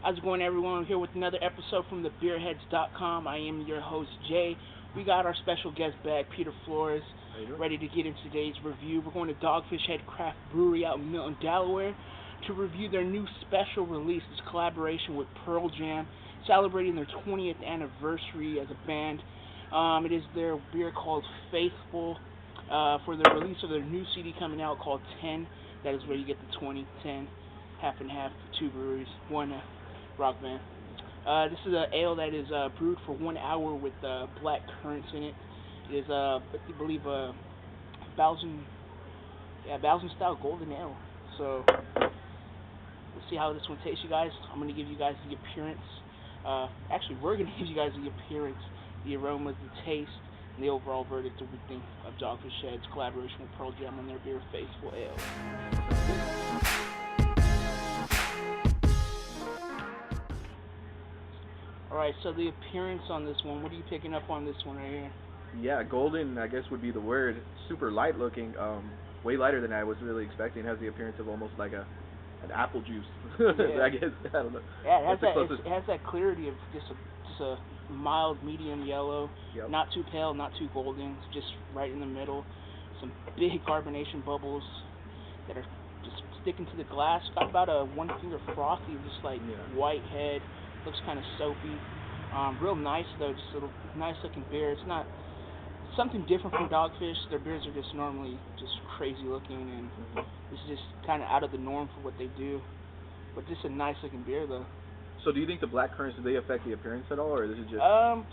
How's it going, everyone? I'm here with another episode from thebeerheads.com. I am your host, Jay. We got our special guest back, Peter Flores, ready to get into today's review. We're going to Dogfish Head Craft Brewery out in Milton, Delaware, to review their new special release, this collaboration with Pearl Jam, celebrating their 20th anniversary as a band. It is their beer called Faithfull, for the release of their new CD coming out called 10. That is where you get the 20, 10, half and half, two breweries, one rock band. This is an ale that is brewed for 1 hour with black currants in it. It is, I believe, a Belgian style golden ale. So we'll see how this one tastes, you guys. I'm going to give you guys the appearance. Actually, we're going to give you guys the appearance, the aromas, the taste, and the overall verdict of what we think of Dogfish Head's collaboration with Pearl Jam on their beer Faithfull Ale. Alright, so the appearance on this one, what are you picking up on this one right here? Yeah, golden, I guess, would be the word. Super light looking, way lighter than I was really expecting. It has the appearance of almost like an apple juice. Yeah. I guess, I don't know. Yeah, it has that clarity of just a mild, medium yellow. Yep. Not too pale, not too golden, just right in the middle. Some big carbonation bubbles that are just sticking to the glass. Got about a one finger frothy, just like white head. Looks kind of soapy. Real nice though, just a little nice looking beer. It's not something different from Dogfish. Their beers are just normally just crazy looking, and this is just kind of out of the norm for what they do. But just a nice looking beer though. So do you think the black currants, do they affect the appearance at all, or is it just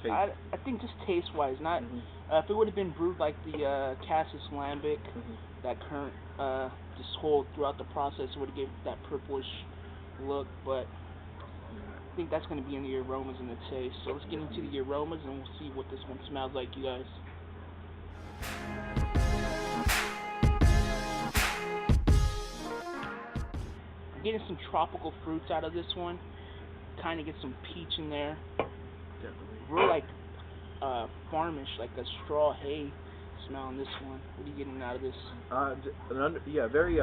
taste? I think just taste wise, not if it would have been brewed like the Cassis Lambic, that currant just hold throughout the process, it would have given that purplish look, but I think that's going to be in the aromas and the taste. So let's get into the aromas and we'll see what this one smells like, you guys. I'm getting some tropical fruits out of this one. Kind of get some peach in there. Definitely. Real like farmish, like a straw hay smell in this one. What are you getting out of this? Very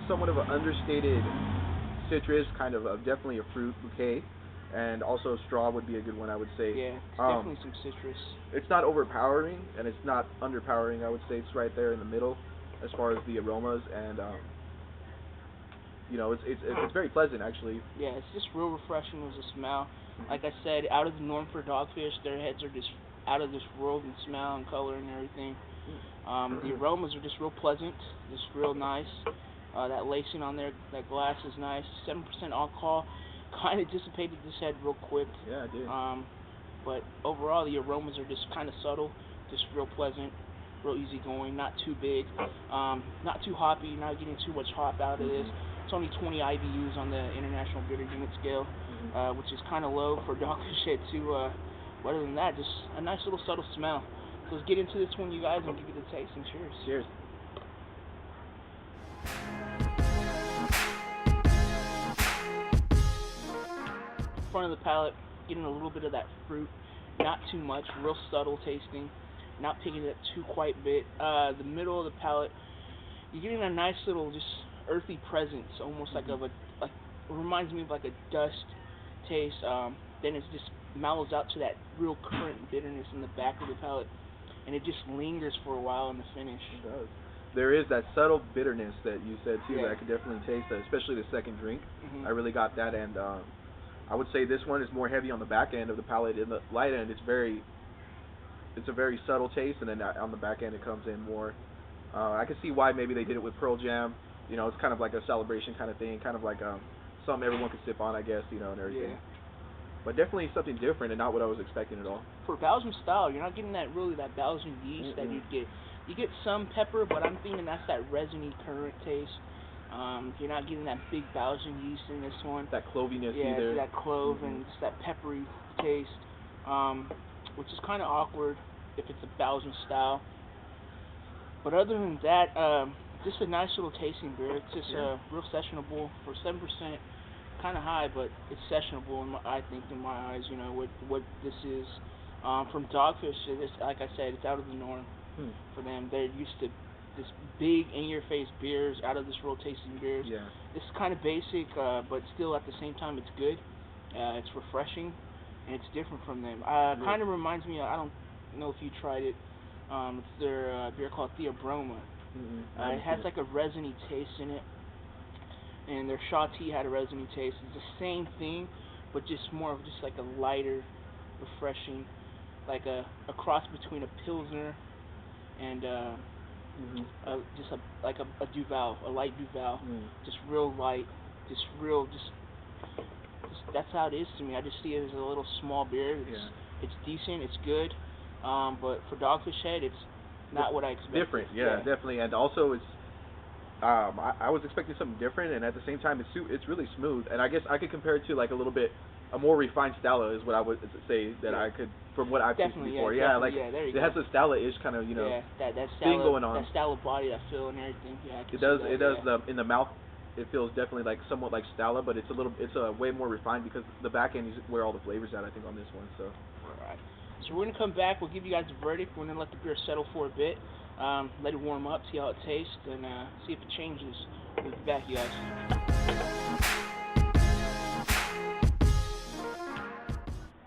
somewhat of an understated citrus, kind of definitely a fruit bouquet, and also straw would be a good one, I would say. Yeah, definitely some citrus. It's not overpowering and it's not underpowering. I would say it's right there in the middle as far as the aromas, and it's very pleasant actually. Yeah, it's just real refreshing as a smell. Like I said, out of the norm for Dogfish. Their heads are just out of this world in smell and color and everything. The aromas are just real pleasant, just real nice. That lacing on there, that glass is nice. 7% alcohol, kind of dissipated this head real quick. Yeah, it did. But overall, the aromas are just kind of subtle, just real pleasant, real easygoing, not too big, not too hoppy, not getting too much hop out of this. It's only 20 IBUs on the International Bitter Unit Scale, which is kind of low for Dogfish Head too. But other than that, just a nice little subtle smell. So let's get into this one, you guys, and give it a taste, and cheers. Cheers. Front of the palate, getting a little bit of that fruit, not too much, real subtle tasting, not picking it up too quite bit. The middle of the palate, you're getting a nice little just earthy presence, almost like reminds me of like a dust taste. Then it just mellows out to that real currant bitterness in the back of the palate, and it just lingers for a while in the finish. It does. There is that subtle bitterness that you said too, that I could definitely taste, especially the second drink. I really got that, and I would say this one is more heavy on the back end of the palate. In the light end, it's a very subtle taste, and then on the back end it comes in more. I can see why maybe they did it with Pearl Jam. It's kind of like a celebration kind of thing, kind of like something everyone could sip on, I guess, and everything. Yeah. But definitely something different and not what I was expecting at all. For Belgian style, you're not getting that Belgian yeast that you'd get. You get some pepper, but I'm thinking that's that resiny currant taste. You're not getting that big Belgian yeast in this one. That cloviness Yeah, either. that clove and just that peppery taste, which is kind of awkward if it's a Belgian style. But other than that, just a nice little tasting beer. It's just real sessionable for 7%. Kind of high, but it's sessionable I think in my eyes. What this is from Dogfish. Like I said, it's out of the norm for them. They're used to this big in-your-face beers, out of this world tasting beers. Yeah. This is kind of basic, but still at the same time it's good. It's refreshing, and it's different from them. Kind of reminds me. I don't know if you tried it. It's their beer called the AROMA. It has like a resiny taste in it, and their Shaw Tea had a resiny taste. It's the same thing, but just more of just like a lighter, refreshing, like a cross between a Pilsner and just a Duval, a light Duval, just real light, just that's how it is to me. I just see it as a little small beer. It's decent, it's good, but for Dogfish Head, it's not what I expected. Different, yeah, definitely, and also it's. I was expecting something different, and at the same time, it's really smooth. And I guess I could compare it to like a more refined Stella is what I would say that I could from what I've tasted before. There you go. It has a Stella-ish kind of that thing going on. That Stella body, that feel and everything. Yeah, it does. In the mouth, it feels definitely like somewhat like Stella, but it's a way more refined because the back end is where all the flavors at. I think on this one. So. All right. So we're gonna come back. We'll give you guys a verdict. We're gonna let the beer settle for a bit. Let it warm up, see how it tastes, and see if it changes. We'll be back, you guys.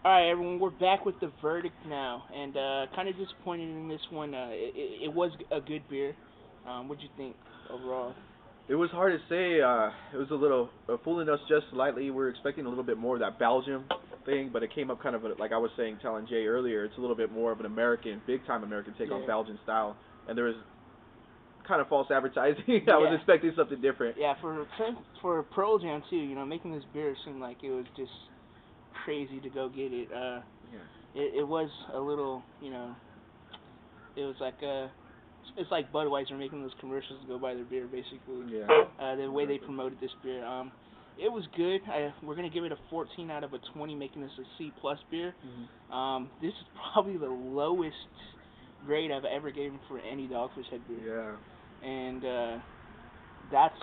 Alright, everyone, we're back with the verdict now, and kind of disappointed in this one. It was a good beer. What'd you think overall? It was hard to say. It was a little fooling us just slightly. We were expecting a little bit more of that Belgium thing, but it came up kind of like I was telling Jay earlier. It's a little bit more of an big time American take on Belgian style, and there was kind of false advertising. I was expecting something different. Yeah, for Pearl Jam too. Making this beer seem like it was just crazy to go get it. It was a little, it was like it's like Budweiser making those commercials to go buy their beer, basically. Yeah. The way they promoted this beer. It was good. We're gonna give it a 14 out of a 20, making this a C+ beer. This is probably the lowest grade I've ever given for any Dogfish Head beer. Yeah. And that's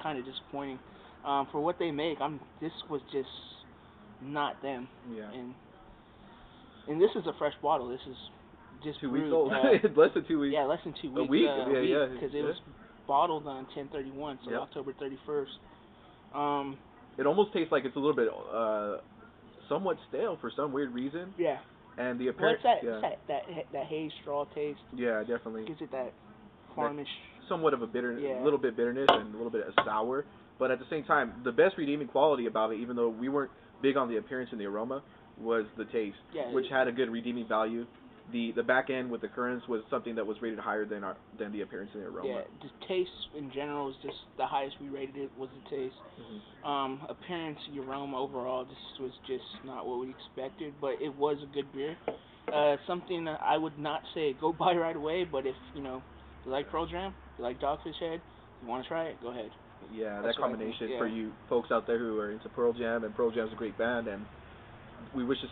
kind of disappointing. For what they make, this was just not them. Yeah. And this is a fresh bottle. This is just 2 weeks old. Less than 2 weeks. Yeah, less than 2 weeks. A week. Because it was bottled on 10/31, so October 31st. It almost tastes like it's a little bit somewhat stale for some weird reason. Yeah. And the apparent. It's that haze straw taste. Yeah, definitely. Gives it that farmish. Somewhat of a a little bit bitterness and a little bit of sour. But at the same time, the best redeeming quality about it, even though we weren't big on the appearance and the aroma, was the taste, which had a good redeeming value. The back end with the currants was something that was rated higher than the appearance and the aroma. Yeah, the taste in general was just the highest we rated it was the taste. Appearance, the aroma overall, this was just not what we expected, but it was a good beer. Something that I would not say go buy right away, but if you like Pearl Jam, you like Dogfish Head, you want to try it, go ahead. Yeah, that combination for you folks out there who are into Pearl Jam, and Pearl Jam's a great band, and we wish this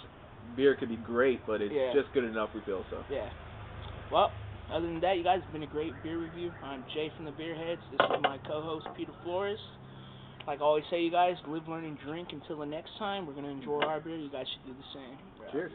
beer could be great, but it's just good enough, we feel. So. Yeah. Well, other than that, you guys, it's been a great beer review. I'm Jay from the Beerheads. This is my co-host, Peter Flores. Like I always say, you guys, live, learn, and drink. Until the next time, we're going to enjoy our beer. You guys should do the same. Cheers.